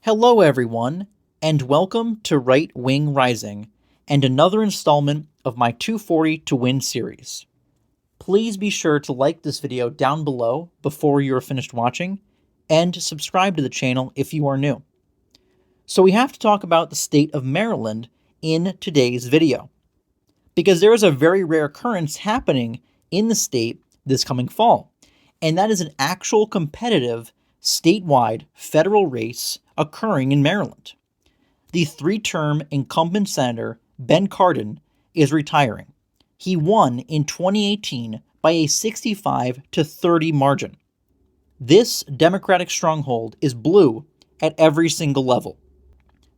Hello, everyone, and welcome to Right Wing Rising and another installment of my 240 to Win series. Please be sure to like this video down below before you are finished watching, and subscribe to the channel if you are new. So we have to talk about the state of Maryland in today's video, because there is a very rare occurrence happening in the state this coming fall, and that is an actual competitive statewide federal race occurring in Maryland. The three-term incumbent senator Ben Cardin is retiring. He won in 2018 by a 65-30 margin. This Democratic stronghold is blue at every single level.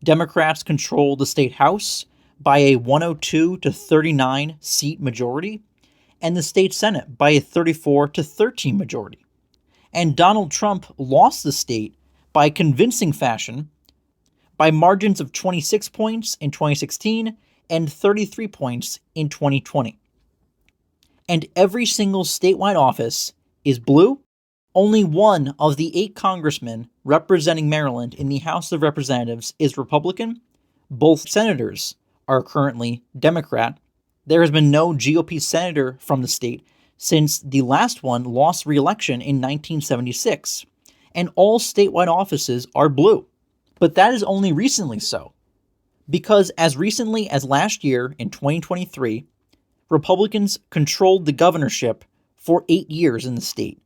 Democrats control the state House by a 102-39 seat majority, and the state Senate by a 34-13 majority. And Donald Trump lost the state by convincing fashion by margins of 26 points in 2016 and 33 points in 2020. And every single statewide office is blue. Only one of the 8 congressmen representing Maryland in the House of Representatives is Republican. Both senators are currently Democrat. There has been no GOP senator from the state since the last one lost re-election in 1976, and all statewide offices are blue. But that is only recently so, because as recently as last year in 2023, Republicans controlled the governorship for 8 years in the state,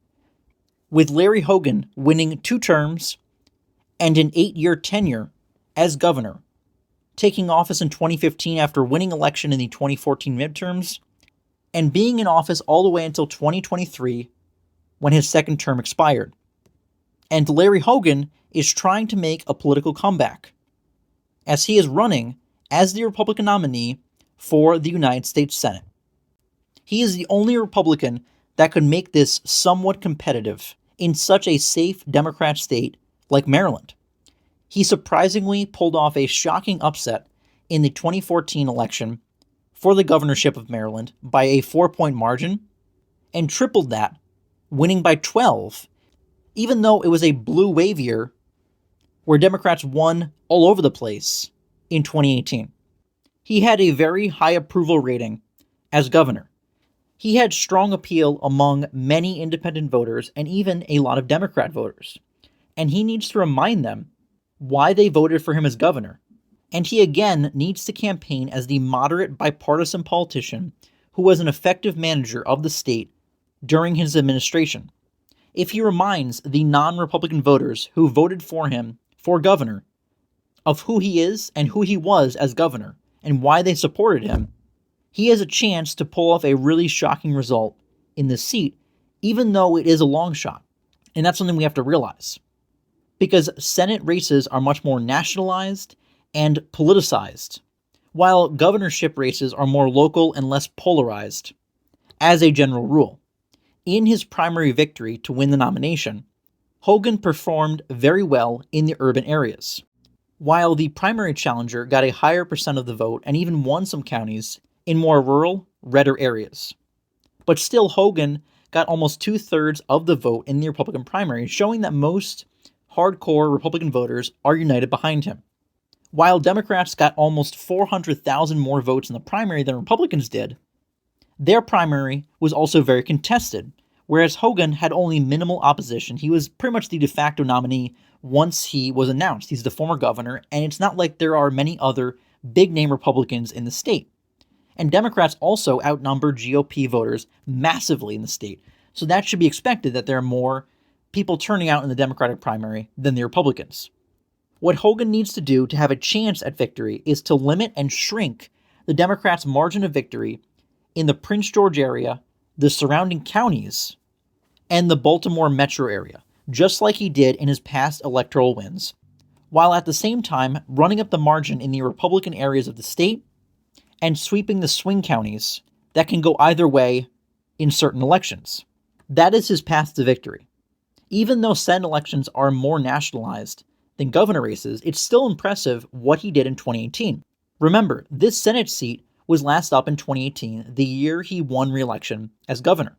with Larry Hogan winning 2 terms and an 8-year tenure as governor, taking office in 2015 after winning election in the 2014 midterms, and being in office all the way until 2023 when his second term expired. And Larry Hogan is trying to make a political comeback, as he is running as the Republican nominee for the United States Senate. He is the only Republican that could make this somewhat competitive in such a safe Democrat state like Maryland. He surprisingly pulled off a shocking upset in the 2014 election for the governorship of Maryland by a 4-point margin, and tripled that, winning by 12, even though it was a blue wave year where Democrats won all over the place in 2018. He had a very high approval rating as governor. He had strong appeal among many independent voters and even a lot of Democrat voters, and he needs to remind them why they voted for him as governor. And he again needs to campaign as the moderate bipartisan politician who was an effective manager of the state during his administration. If he reminds the non-Republican voters who voted for him for governor of who he is and who he was as governor and why they supported him, he has a chance to pull off a really shocking result in this seat, even though it is a long shot. And that's something we have to realize, because Senate races are much more nationalized and politicized, while governorship races are more local and less polarized, as a general rule. In his primary victory to win the nomination, Hogan performed very well in the urban areas, while the primary challenger got a higher percent of the vote and even won some counties in more rural, redder areas. But still, Hogan got almost 2/3 of the vote in the Republican primary, showing that most hardcore Republican voters are united behind him. While Democrats got almost 400,000 more votes in the primary than Republicans did, their primary was also very contested, whereas Hogan had only minimal opposition. He was pretty much the de facto nominee once he was announced. He's the former governor, and it's not like there are many other big-name Republicans in the state. And Democrats also outnumber GOP voters massively in the state, so that should be expected that there are more people turning out in the Democratic primary than the Republicans. What Hogan needs to do to have a chance at victory is to limit and shrink the Democrats' margin of victory in the Prince George area, the surrounding counties, and the Baltimore metro area, just like he did in his past electoral wins, while at the same time running up the margin in the Republican areas of the state and sweeping the swing counties that can go either way in certain elections. That is his path to victory. Even though Senate elections are more nationalized than governor races, it's still impressive what he did in 2018. Remember, this Senate seat was last up in 2018, the year he won re-election as governor.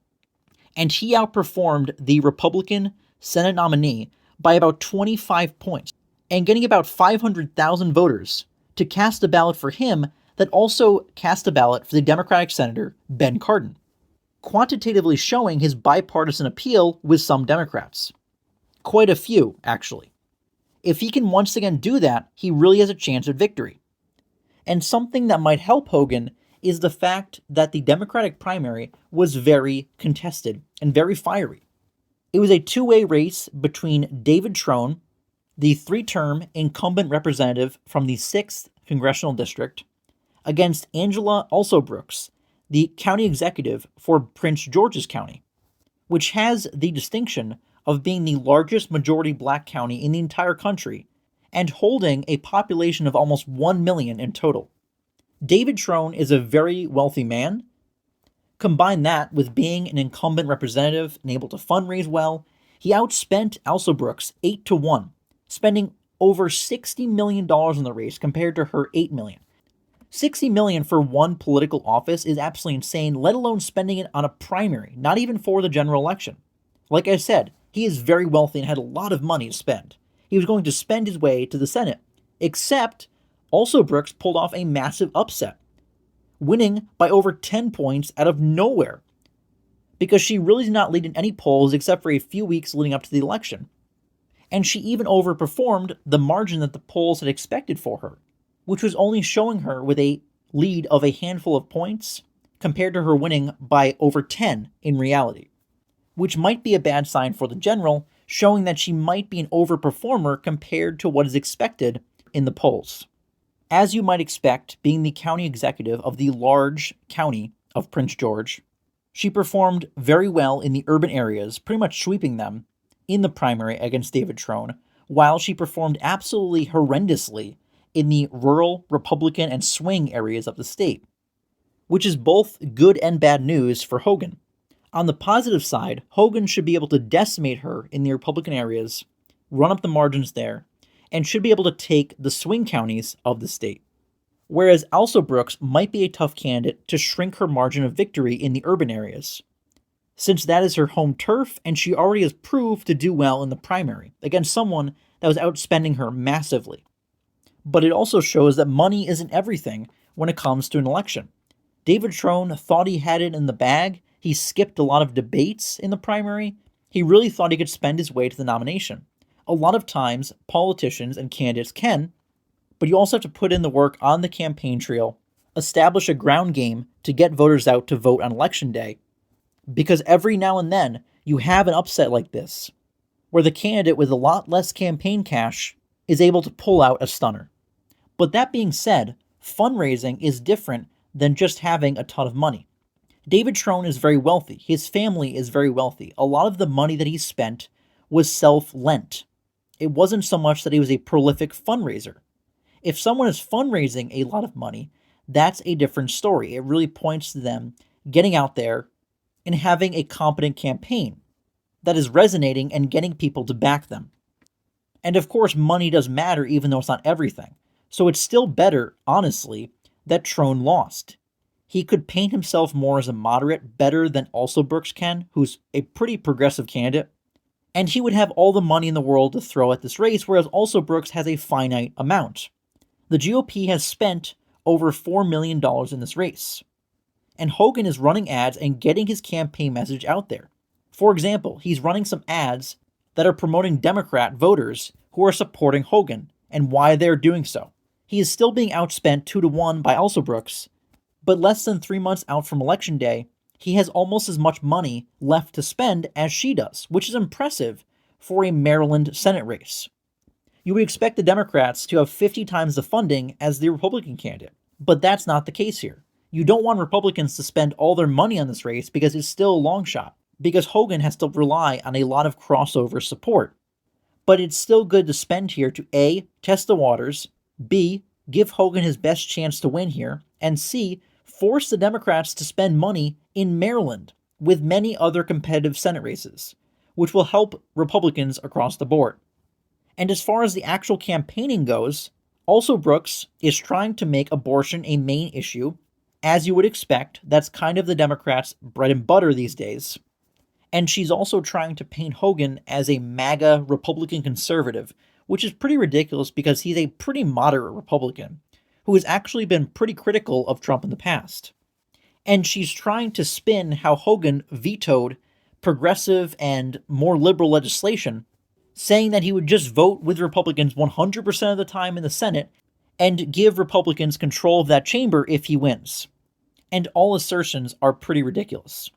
And he outperformed the Republican Senate nominee by about 25 points. and getting about 500,000 voters to cast a ballot for him that also cast a ballot for the Democratic Senator Ben Cardin, quantitatively showing his bipartisan appeal with some Democrats. Quite a few, actually. If he can once again do that, he really has a chance at victory. And something that might help Hogan is the fact that the Democratic primary was very contested and very fiery. It was a two-way race between David Trone, the three-term incumbent representative from the 6th Congressional District, against Angela Alsobrooks, the county executive for Prince George's County, which has the distinction of being the largest majority black county in the entire country and holding a population of almost 1 million in total. David Trone is a very wealthy man. Combine that with being an incumbent representative and able to fundraise well, he outspent Alsobrooks 8-1, spending over $60 million in the race compared to her $8 million. $60 million for one political office is absolutely insane, let alone spending it on a primary, not even for the general election. Like I said, he is very wealthy and had a lot of money to spend. He was going to spend his way to the Senate, except Alsobrooks pulled off a massive upset, winning by over 10 points out of nowhere, because she really did not lead in any polls except for a few weeks leading up to the election. And she even overperformed the margin that the polls had expected for her, which was only showing her with a lead of a handful of points compared to her winning by over 10 in reality, which might be a bad sign for the general, showing that she might be an overperformer compared to what is expected in the polls. As you might expect, being the county executive of the large county of Prince George, she performed very well in the urban areas, pretty much sweeping them in the primary against David Trone, while she performed absolutely horrendously in the rural, Republican, and swing areas of the state, which is both good and bad news for Hogan. On the positive side, Hogan should be able to decimate her in the Republican areas, run up the margins there, and should be able to take the swing counties of the state. Whereas Alsobrooks might be a tough candidate to shrink her margin of victory in the urban areas, since that is her home turf and she already has proved to do well in the primary against someone that was outspending her massively. But it also shows that money isn't everything when it comes to an election. David Trone thought he had it in the bag. He skipped a lot of debates in the primary. He really thought he could spend his way to the nomination. A lot of times, politicians and candidates can, but you also have to put in the work on the campaign trail, establish a ground game to get voters out to vote on election day, because every now and then you have an upset like this, where the candidate with a lot less campaign cash is able to pull out a stunner. But that being said, fundraising is different than just having a ton of money. David Trone is very wealthy. His family is very wealthy. A lot of the money that he spent was self-lent. It wasn't so much that he was a prolific fundraiser. If someone is fundraising a lot of money, that's a different story. It really points to them getting out there and having a competent campaign that is resonating and getting people to back them. And of course, money does matter even though it's not everything. So it's still better, honestly, that Trone lost. He could paint himself more as a moderate better than Alsobrooks can, who's a pretty progressive candidate. And he would have all the money in the world to throw at this race, whereas Alsobrooks has a finite amount. The GOP has spent over $4 million in this race. And Hogan is running ads and getting his campaign message out there. For example, he's running some ads that are promoting Democrat voters who are supporting Hogan and why they're doing so. He is still being outspent 2-1 by Alsobrooks, but less than 3 months out from Election Day, he has almost as much money left to spend as she does, which is impressive for a Maryland Senate race. You would expect the Democrats to have 50 times the funding as the Republican candidate, but that's not the case here. You don't want Republicans to spend all their money on this race because it's still a long shot, because Hogan has to rely on a lot of crossover support. But it's still good to spend here to A, test the waters, B, give Hogan his best chance to win here, and C, force the Democrats to spend money in Maryland with many other competitive Senate races, which will help Republicans across the board. And as far as the actual campaigning goes, Alsobrooks is trying to make abortion a main issue. As you would expect, that's kind of the Democrats' bread and butter these days. And she's also trying to paint Hogan as a MAGA Republican conservative, which is pretty ridiculous because he's a pretty moderate Republican who has actually been pretty critical of Trump in the past. And she's trying to spin how Hogan vetoed progressive and more liberal legislation, saying that he would just vote with Republicans 100% of the time in the Senate and give Republicans control of that chamber if he wins. And all assertions are pretty ridiculous.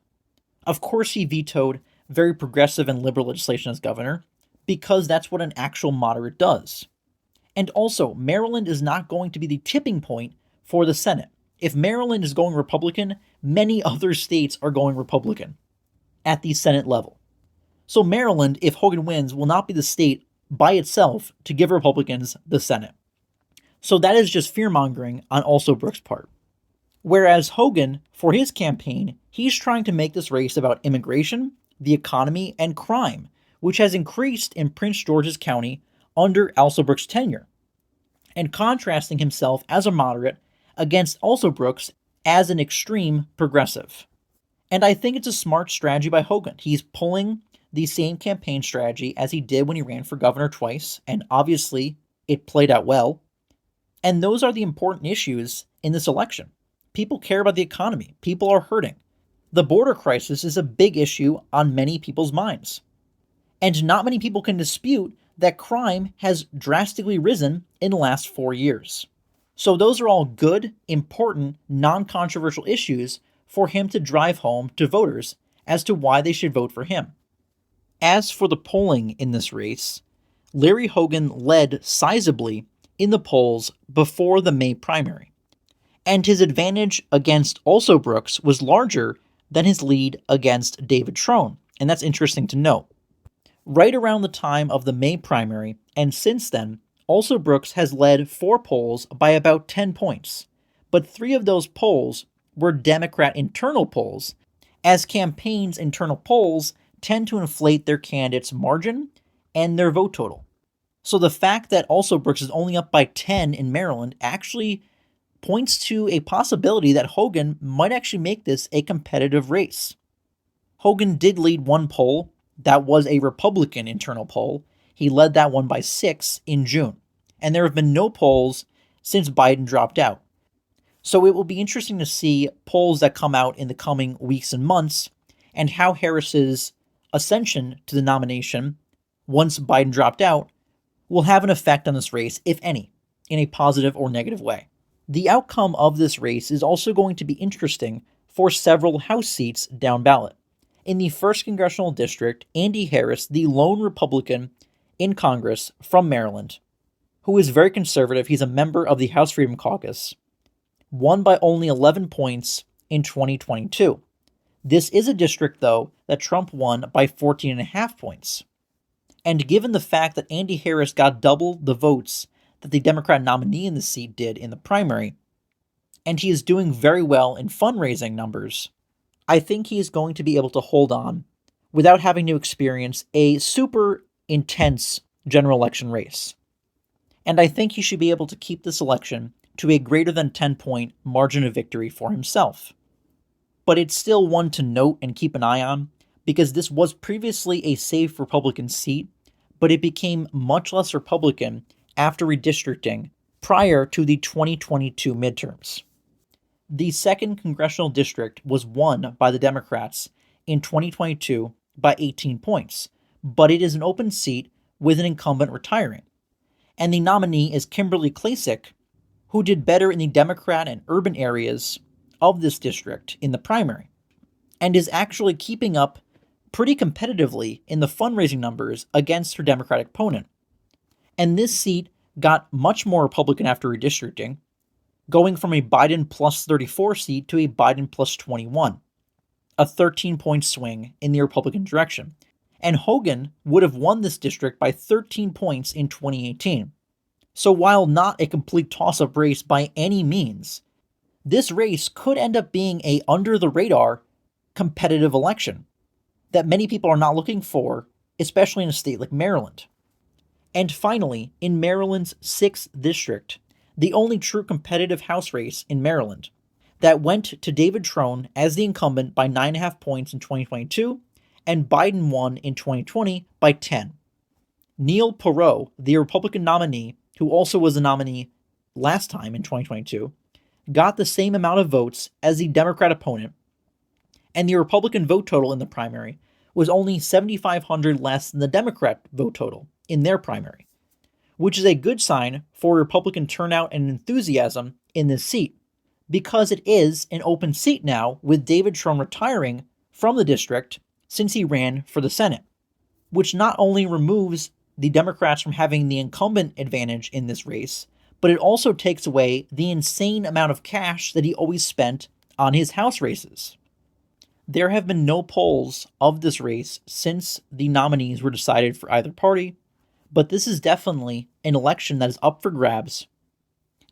Of course, he vetoed very progressive and liberal legislation as governor, because that's what an actual moderate does. And also, Maryland is not going to be the tipping point for the Senate. If Maryland is going Republican, many other states are going Republican at the Senate level. So Maryland, if Hogan wins, will not be the state by itself to give Republicans the Senate. So that is just fear-mongering on Alsobrooks' part. Whereas Hogan, for his campaign, he's trying to make this race about immigration, the economy, and crime, which has increased in Prince George's County under Alsobrooks' tenure, and contrasting himself as a moderate against Alsobrooks as an extreme progressive. And I think it's a smart strategy by Hogan. He's pulling the same campaign strategy as he did when he ran for governor twice, and obviously it played out well. And those are the important issues in this election. People care about the economy. People are hurting. The border crisis is a big issue on many people's minds. And not many people can dispute that crime has drastically risen in the last 4 years. So those are all good, important, non-controversial issues for him to drive home to voters as to why they should vote for him. As for the polling in this race, Larry Hogan led sizably in the polls before the May primary, and his advantage against Alsobrooks was larger than his lead against David Trone, and that's interesting to note. Right around the time of the May primary, and since then, Alsobrooks has led 4 polls by about 10 points, but 3 of those polls were Democrat internal polls, as campaigns' internal polls tend to inflate their candidates' margin and their vote total. So the fact that Alsobrooks is only up by 10 in Maryland actually points to a possibility that Hogan might actually make this a competitive race. Hogan did lead one poll that was a Republican internal poll. He led that one by 6 in June, and there have been no polls since Biden dropped out. So it will be interesting to see polls that come out in the coming weeks and months, and how Harris's ascension to the nomination, once Biden dropped out, will have an effect on this race, if any, in a positive or negative way. The outcome of this race is also going to be interesting for several House seats down ballot. In the 1st Congressional District, Andy Harris, the lone Republican in Congress from Maryland, who is very conservative, he's a member of the House Freedom Caucus, won by only 11 points in 2022. This is a district, though, that Trump won by 14.5 points. And given the fact that Andy Harris got double the votes that the Democrat nominee in the seat did in the primary, and he is doing very well in fundraising numbers, I think he is going to be able to hold on without having to experience a super intense general election race. And I think he should be able to keep this election to a greater than 10-point margin of victory for himself. But it's still one to note and keep an eye on, because this was previously a safe Republican seat, but it became much less Republican after redistricting prior to the 2022 midterms. The 2nd Congressional District was won by the Democrats in 2022 by 18 points, but it is an open seat with an incumbent retiring. And the nominee is Kimberly Klacik, who did better in the Democrat and urban areas of this district in the primary, and is actually keeping up pretty competitively in the fundraising numbers against her Democratic opponent. And this seat got much more Republican after redistricting, going from a Biden plus 34 seat to a Biden plus 21, a 13-point swing in the Republican direction. And Hogan would have won this district by 13 points in 2018. So while not a complete toss-up race by any means, this race could end up being a under-the-radar competitive election that many people are not looking for, especially in a state like Maryland. And finally, in Maryland's 6th district, the only true competitive House race in Maryland, that went to David Trone as the incumbent by 9.5 points in 2022, and Biden won in 2020 by 10. Neil Perot, the Republican nominee, who also was a nominee last time in 2022, got the same amount of votes as the Democrat opponent, and the Republican vote total in the primary was only 7,500 less than the Democrat vote total in their primary, which is a good sign for Republican turnout and enthusiasm in this seat, because it is an open seat now with David Trump retiring from the district since he ran for the Senate, which not only removes the Democrats from having the incumbent advantage in this race, but it also takes away the insane amount of cash that he always spent on his House races. There have been no polls of this race since the nominees were decided for either party, but this is definitely an election that is up for grabs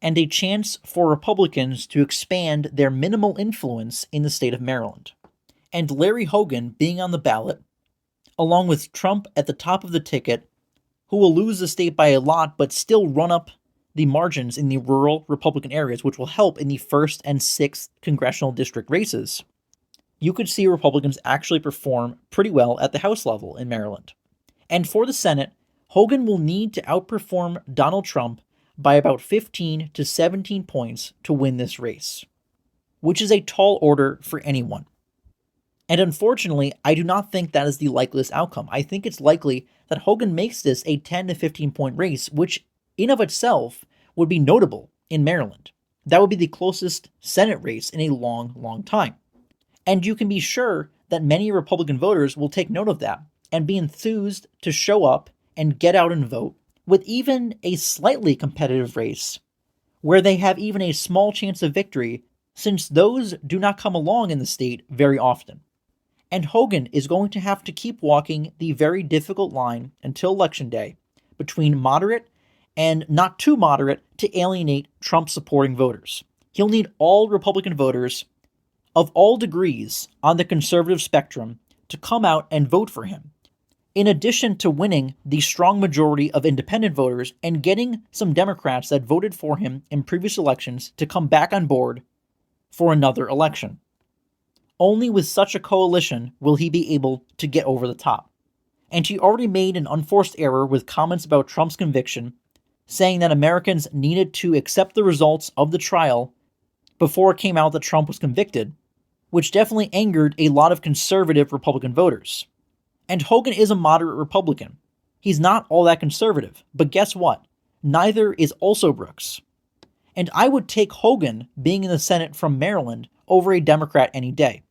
and a chance for Republicans to expand their minimal influence in the state of Maryland. And Larry Hogan being on the ballot, along with Trump at the top of the ticket, who will lose the state by a lot but still run up the margins in the rural Republican areas, which will help in the 1st and 6th congressional district races, you could see Republicans actually perform pretty well at the House level in Maryland. And for the Senate, Hogan will need to outperform Donald Trump by about 15 to 17 points to win this race, which is a tall order for anyone. And unfortunately, I do not think that is the likeliest outcome. I think it's likely that Hogan makes this a 10 to 15 point race, which in of itself would be notable in Maryland. That would be the closest Senate race in a long, long time. And you can be sure that many Republican voters will take note of that and be enthused to show up and get out and vote with even a slightly competitive race where they have even a small chance of victory, since those do not come along in the state very often. And Hogan is going to have to keep walking the very difficult line until Election Day between moderate and not too moderate to alienate Trump-supporting voters. He'll need all Republican voters of all degrees on the conservative spectrum to come out and vote for him, in addition to winning the strong majority of independent voters and getting some Democrats that voted for him in previous elections to come back on board for another election. Only with such a coalition will he be able to get over the top. And he already made an unforced error with comments about Trump's conviction, saying that Americans needed to accept the results of the trial before it came out that Trump was convicted, which definitely angered a lot of conservative Republican voters. And Hogan is a moderate Republican. He's not all that conservative, but guess what? Neither is also Brooks. And I would take Hogan being in the Senate from Maryland over a Democrat any day,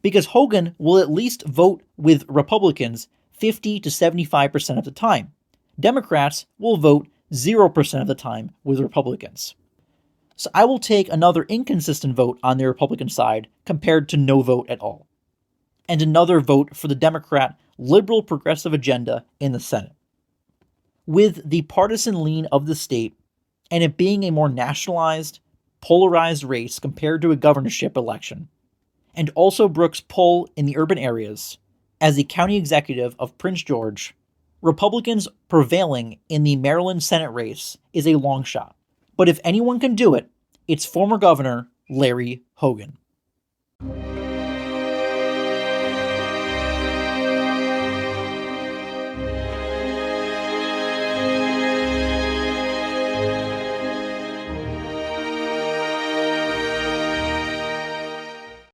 because Hogan will at least vote with Republicans 50 to 75% of the time. Democrats will vote 0% of the time with Republicans. So I will take another inconsistent vote on the Republican side compared to no vote at all, and another vote for the Democrat liberal progressive agenda in the Senate. With the partisan lean of the state and it being a more nationalized, polarized race compared to a governorship election, and also Brooks' pull in the urban areas as the county executive of Prince George, Republicans prevailing in the Maryland Senate race is a long shot. But if anyone can do it, it's former Governor Larry Hogan.